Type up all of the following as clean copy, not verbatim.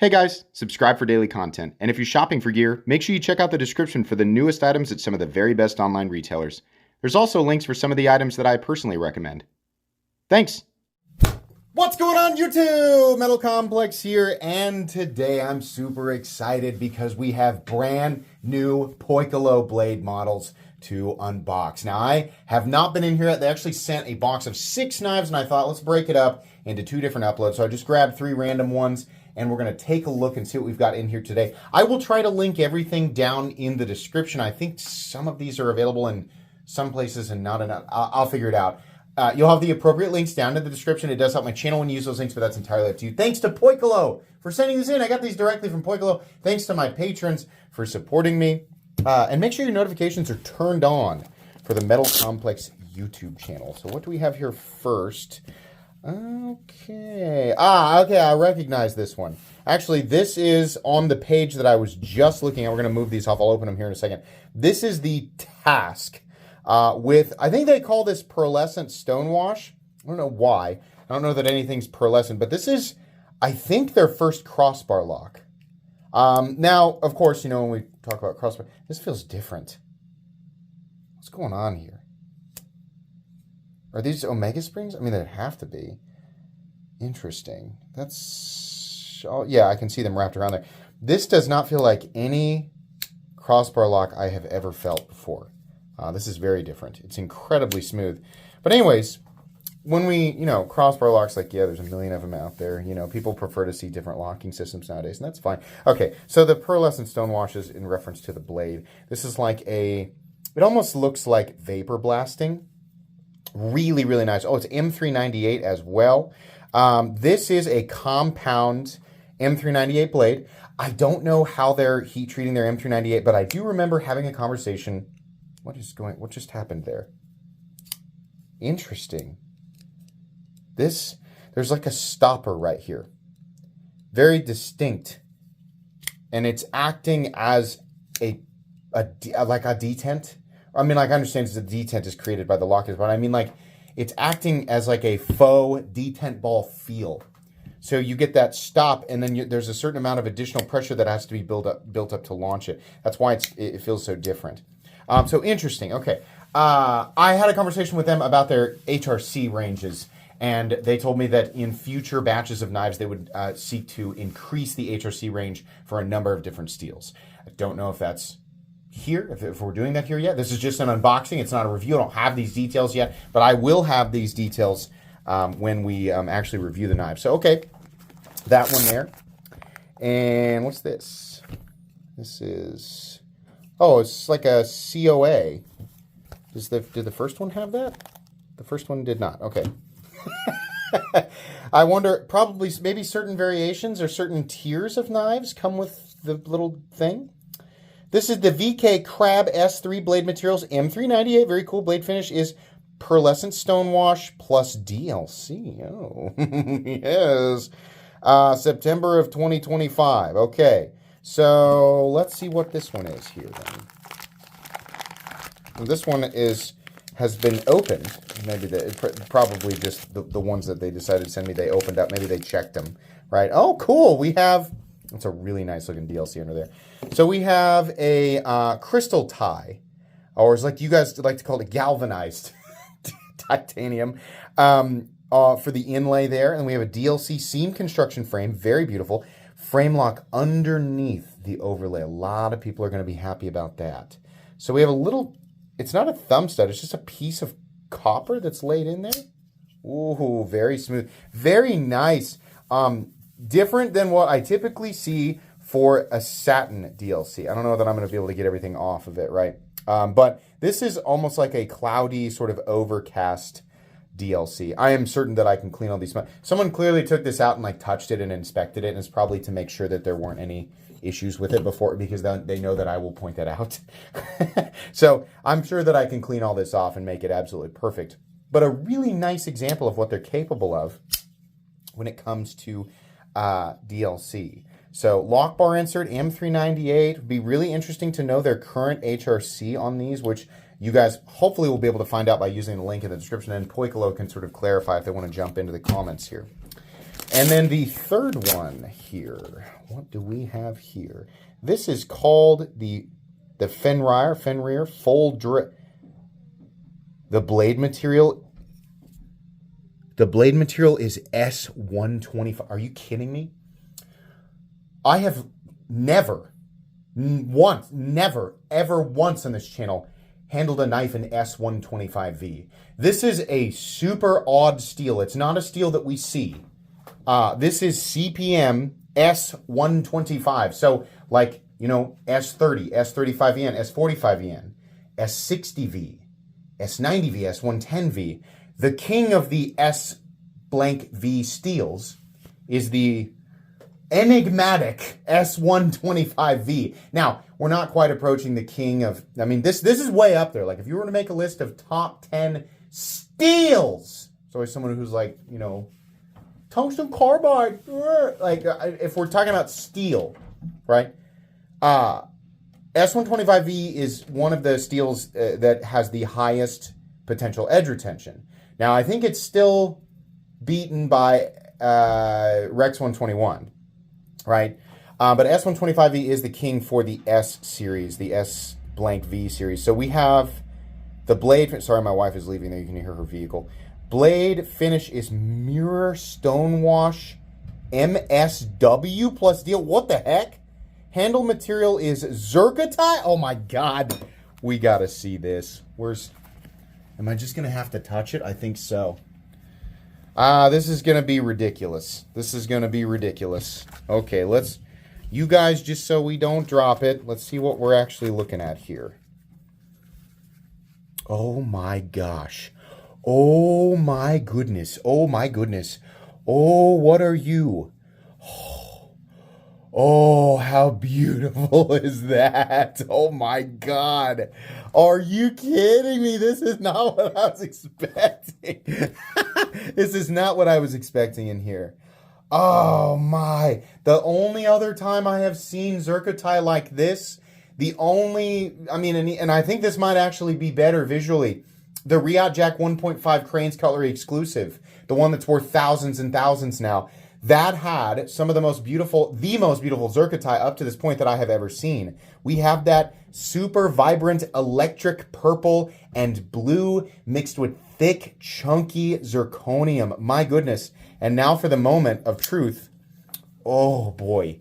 Hey guys, subscribe for daily content, and if you're shopping for gear, make sure you check out the description for the newest items at some of the very best online retailers. There's also links for some of the items that I personally recommend. Thanks! What's going on YouTube? Metal Complex here, and today I'm super excited because we have brand new Poikilo blade models to unbox. Now, I have not been in here yet. They actually sent a box of 6 knives, and I thought, let's break it up into 2 different uploads. So I just grabbed 3 random ones, and we're going to take a look and see what we've got in here today. I will try to link everything down in the description. I think some of these are available in some places and not enough. I'll figure it out. You'll have the appropriate links down in the description. It does help my channel when you use those links, but that's entirely up to you. Thanks to Poikilo for sending this in. I got these directly from Poikilo. Thanks to my patrons for supporting me. And make sure your notifications are turned on for the Metal Complex YouTube channel. So what do we have here first? Okay. Okay, I recognize this one. Actually, this is on the page that I was just looking at. We're going to move these off. I'll open them here in a second. This is the Task with, I think they call this pearlescent stonewash. I don't know why. I don't know that anything's pearlescent, but this is, I think, their first crossbar lock. Now, of course, you know, when we talk about crossbar, this feels different. What's going on here? Are these Omega springs? I mean, they'd have to be. Interesting. That's... Oh, yeah, I can see them wrapped around there. This does not feel like any crossbar lock I have ever felt before. This is very different. It's incredibly smooth. But anyways, when we, you know, crossbar locks, like, yeah, there's a million of them out there. You know, people prefer to see different locking systems nowadays, and that's fine. Okay, so the pearlescent stonewash is in reference to the blade. This is like a... It almost looks like vapor blasting. Really, really nice. Oh, it's M398 as well. This is a compound M398 blade. I don't know how they're heat treating their M398, but I do remember having a conversation. What just happened there? Interesting. There's like a stopper right here. Very distinct. And it's acting as like a detent. I mean, like, I understand the detent is created by the lockers, but I mean, like, it's acting as like a faux detent ball feel. So you get that stop, and then there's a certain amount of additional pressure that has to be built up to launch it. That's why it feels so different. So interesting. Okay. I had a conversation with them about their HRC ranges, and they told me that in future batches of knives, they would seek to increase the HRC range for a number of different steels. I don't know if that's here, if we're doing that here yet. This is just an unboxing. It's not a review. I don't have these details yet, but I will have these details when we actually review the knife. So, okay, that one there. And what's this? This is, oh, it's like a COA. Did the first one have that? The first one did not. Okay. I wonder, probably, maybe certain variations or certain tiers of knives come with the little thing. This is the VK Crab S3 blade materials, M398. Very cool blade finish is pearlescent stonewash plus DLC. Oh, yes. September of 2025. Okay, so let's see what this one is here then. Well, this one has been opened. Maybe probably just the ones that they decided to send me, they opened up. Maybe they checked them, right? Oh, cool. We have... It's a really nice looking DLC under there. So we have a crystal tie, or as like you guys like to call it, galvanized titanium for the inlay there. And we have a DLC seam construction frame, very beautiful. Frame lock underneath the overlay. A lot of people are going to be happy about that. So we have a little, it's not a thumb stud, it's just a piece of copper that's laid in there. Ooh, very smooth. Very nice. Different than what I typically see for a satin DLC. I don't know that I'm going to be able to get everything off of it, right? But this is almost like a cloudy, sort of overcast DLC. I am certain that I can clean all these. Someone clearly took this out and like touched it and inspected it, and it's probably to make sure that there weren't any issues with it before, because they know that I will point that out. So I'm sure that I can clean all this off and make it absolutely perfect. But a really nice example of what they're capable of when it comes to DLC. So lock bar insert M398. Would be really interesting to know their current HRC on these, which you guys hopefully will be able to find out by using the link in the description, and Poikilo can sort of clarify if they want to jump into the comments here. And then the third one here. What do we have here? This is called the Fenrir full drip. The blade material is S125. Are you kidding me? I have never, ever once on this channel handled a knife in S125V. This is a super odd steel. It's not a steel that we see. This is CPM S125. So like, you know, S30, S35EN, S45EN, S60V, S90V, S110V. The king of the S blank V steels is the enigmatic S125V. Now, we're not quite approaching the king of, I mean, this is way up there. Like, if you were to make a list of top 10 steels, there's always someone who's like, you know, tungsten carbide, like, if we're talking about steel, right? S125V is one of the steels that has the highest potential edge retention. Now, I think it's still beaten by Rex 121, right? But S125V is the king for the S series, the S blank V series. So we have the blade. Sorry, my wife is leaving there. You can hear her vehicle. Blade finish is mirror stonewash MSW plus deal. What the heck? Handle material is zircotite. Oh my God. We got to see this. Am I just going to have to touch it? I think so. This is going to be ridiculous. This is going to be ridiculous. Okay, you guys, just so we don't drop it, let's see what we're actually looking at here. Oh my gosh. Oh my goodness. Oh my goodness. Oh, what are you? Oh, how beautiful is that? Oh my God. Are you kidding me? This is not what I was expecting. This is not what I was expecting in here. Oh my. The only other time I have seen zircotite like this, and I think this might actually be better visually. The Riyadh Jack 1.5 Cranes Cutlery exclusive, the one that's worth thousands and thousands now. That had some of the most beautiful zircotite up to this point that I have ever seen. We have that super vibrant electric purple and blue mixed with thick, chunky zirconium. My goodness. And now for the moment of truth. Oh boy.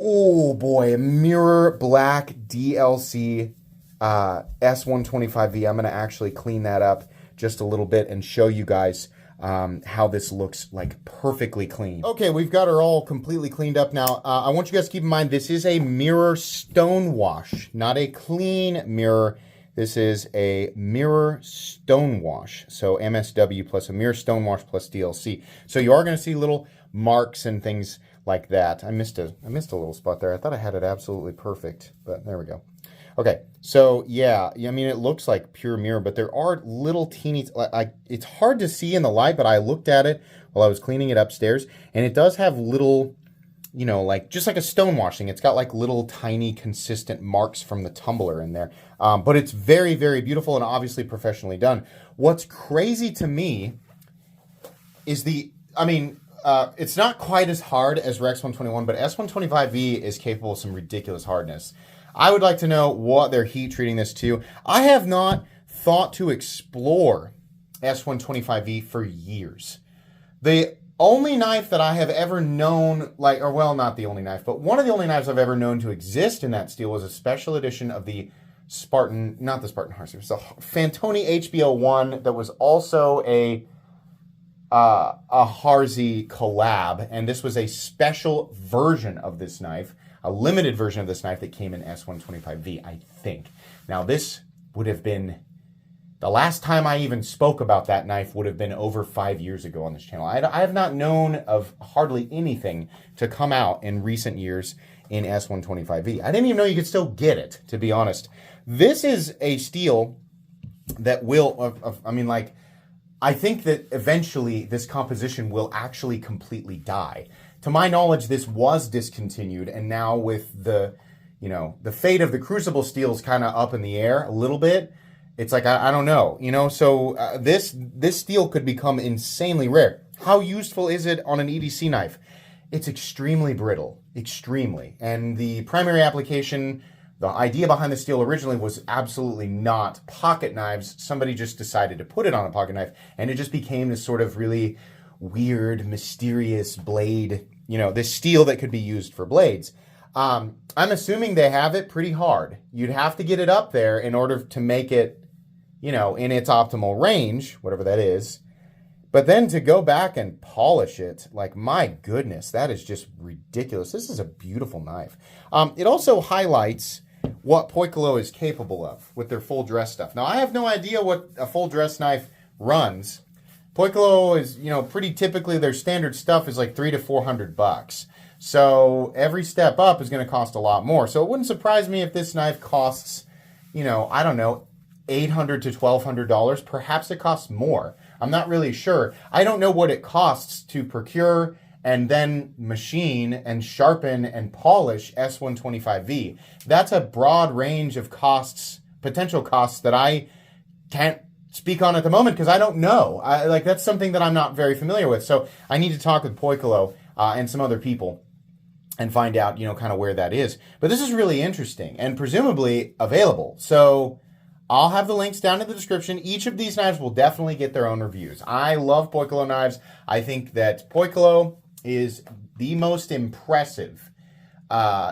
Oh boy. Mirror black DLC S125V. I'm going to actually clean that up just a little bit and show you guys how this looks like perfectly clean. Okay, we've got her all completely cleaned up now. I want you guys to keep in mind, this is a mirror stonewash, not a clean mirror. This is a mirror stonewash. So MSW plus a mirror stonewash plus DLC. So you are going to see little marks and things like that. I missed a little spot there. I thought I had it absolutely perfect, but there we go. Okay, so yeah, I mean, it looks like pure mirror, but there are little teeny, it's hard to see in the light, but I looked at it while I was cleaning it upstairs, and it does have little, you know, like, just like a stonewash thing. It's got like little tiny consistent marks from the tumbler in there. But it's very, very beautiful and obviously professionally done. What's crazy to me is it's not quite as hard as Rex 121, but S125V is capable of some ridiculous hardness. I would like to know what they're heat treating this to. I have not thought to explore S125V for years. The only knife that I have ever known, not the only knife, but one of the only knives I've ever known to exist in that steel was a special edition of the Spartan, not the Spartan Harser, it's a Fantoni HBO1 that was also a Harzi collab, and this was a special version of this knife, a limited version of this knife that came in S125V, I think. Now, this would have been, the last time I even spoke about that knife would have been over 5 years ago on this channel. I have not known of hardly anything to come out in recent years in S125V. I didn't even know you could still get it, to be honest. This is a steel that will, I think that eventually this composition will actually completely die. To my knowledge, this was discontinued, and now with the fate of the crucible steels kind of up in the air a little bit, it's like, I don't know, so this steel could become insanely rare. How useful is it on an EDC knife? It's extremely brittle, extremely. And the primary application, the idea behind the steel originally was absolutely not pocket knives. Somebody just decided to put it on a pocket knife, and it just became this sort of really weird, mysterious blade, this steel that could be used for blades. I'm assuming they have it pretty hard. You'd have to get it up there in order to make it, in its optimal range, whatever that is. But then to go back and polish it, like, my goodness, that is just ridiculous. This is a beautiful knife. It also highlights what Poikilo is capable of with their full dress stuff. Now, I have no idea what a full dress knife runs. Poikilo is, pretty typically their standard stuff is like $300 to $400. So every step up is going to cost a lot more. So it wouldn't surprise me if this knife costs, I don't know, $800 to $1,200. Perhaps it costs more. I'm not really sure. I don't know what it costs to procure and then machine and sharpen and polish S125V. That's a broad range of costs, potential costs that I can't speak on at the moment because I don't know. That's something that I'm not very familiar with. So I need to talk with Poikilo and some other people and find out, kind of where that is. But this is really interesting and presumably available. So I'll have the links down in the description. Each of these knives will definitely get their own reviews. I love Poikilo knives. I think that Poikilo is the most impressive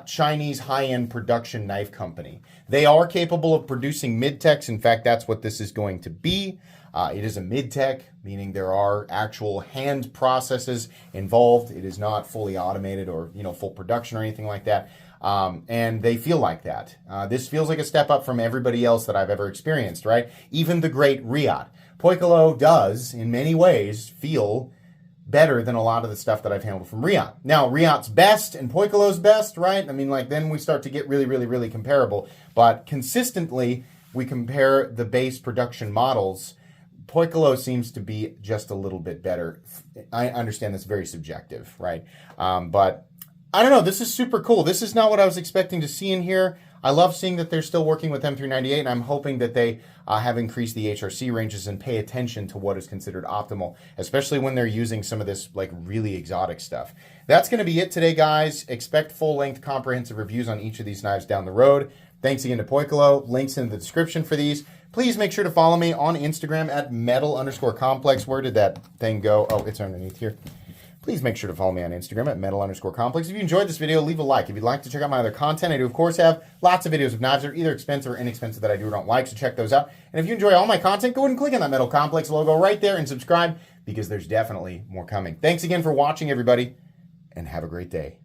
Chinese high-end production knife company. They are capable of producing mid-techs. In fact, that's what this is going to be. It is a mid-tech, meaning there are actual hand processes involved. It is not fully automated or, full production or anything like that. And they feel like that. This feels like a step up from everybody else that I've ever experienced, right? Even the great Riot. Poikilo does, in many ways, feel better than a lot of the stuff that I've handled from Riot. Now, Riot's best and Poikilo's best, right? I mean, then we start to get really, really, really comparable. But consistently, we compare the base production models. Poikilo seems to be just a little bit better. I understand that's very subjective, right? But I don't know. This is super cool. This is not what I was expecting to see in here. I love seeing that they're still working with M398, and I'm hoping that they have increased the HRC ranges and pay attention to what is considered optimal, especially when they're using some of this really exotic stuff. That's going to be it today, guys. Expect full-length comprehensive reviews on each of these knives down the road. Thanks again to Poikilo. Links in the description for these. Please make sure to follow me on Instagram at metal_complex. Where did that thing go? Oh, it's underneath here. Please make sure to follow me on Instagram at metal_complex. If you enjoyed this video, leave a like. If you'd like to check out my other content, I do, of course, have lots of videos of knives that are either expensive or inexpensive that I do or don't like, so check those out. And if you enjoy all my content, go ahead and click on that Metal Complex logo right there and subscribe because there's definitely more coming. Thanks again for watching, everybody, and have a great day.